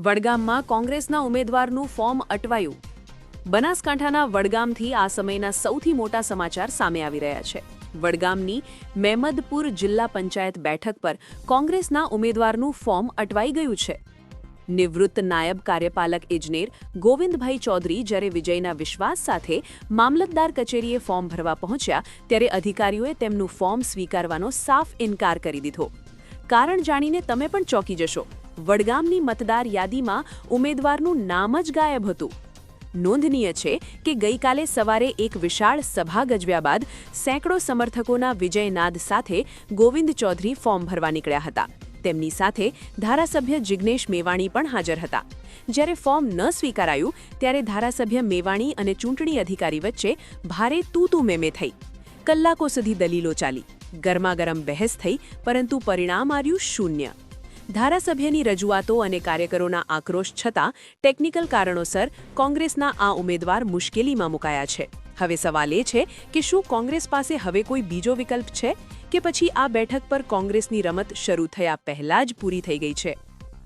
વડગામમાં કોંગ્રેસના ઉમેદવારનું ફોર્મ અટવાયું. બનાસકાંઠાના વડગામથી આ સમયના સૌથી મોટા સમાચાર સામે આવી રહ્યા છે. વડગામની મેમદપુર જિલ્લા પંચાયત બેઠક પર કોંગ્રેસના ઉમેદવારનું ફોર્મ અટવાઈ ગયું છે. નિવૃત્ત નાયબ કાર્યપાલક ઇજનેર ગોવિંદભાઈ ચૌધરી જ્યારે વિજયના વિશ્વાસ સાથે મામલતદાર કચેરીએ ફોર્મ ભરવા પહોંચ્યા ત્યારે અધિકારીઓએ તેમનું ફોર્મ સ્વીકારવાનો સાફ ઇનકાર કરી દીધો. કારણ જાણીને તમે પણ ચોંકી જશો. વડગામની મતદાર યાદીમાં ઉમેદવારનું નામ જ ગાયબ હતું. નોંધનીય છે કે ગઈકાલે સવારે એક વિશાળ સભા ગજવ્યા બાદ સેંકડો સમર્થકોના વિજયનાદ સાથે ગોવિંદ ચૌધરી ફોર્મ ભરવા નીકળ્યા હતા. તેમની સાથે ધારાસભ્ય જિગ્નેશ મેવાણી પણ હાજર હતા. જ્યારે ફોર્મ ન સ્વીકારાયું ત્યારે ધારાસભ્ય મેવાણી અને ચૂંટણી અધિકારી વચ્ચે ભારે તૂ મેમે થઈ. કલાકો સુધી દલીલો ચાલી, ગરમાગરમ બહેસ થઈ, પરંતુ પરિણામ આવ્યું શૂન્ય. ધારાસભ્યની રજૂઆતો અને કાર્યકરોના આક્રોશ છતાં ટેકનિકલ કારણોસર કોંગ્રેસના આ ઉમેદવાર મુશ્કેલીમાં મુકાયા છે. હવે સવાલ એ છે કે શું કોંગ્રેસ પાસે હવે કોઈ બીજો વિકલ્પ છે કે પછી આ બેઠક પર કોંગ્રેસની રમત શરૂ થયા પહેલા જ પૂરી થઈ ગઈ છે?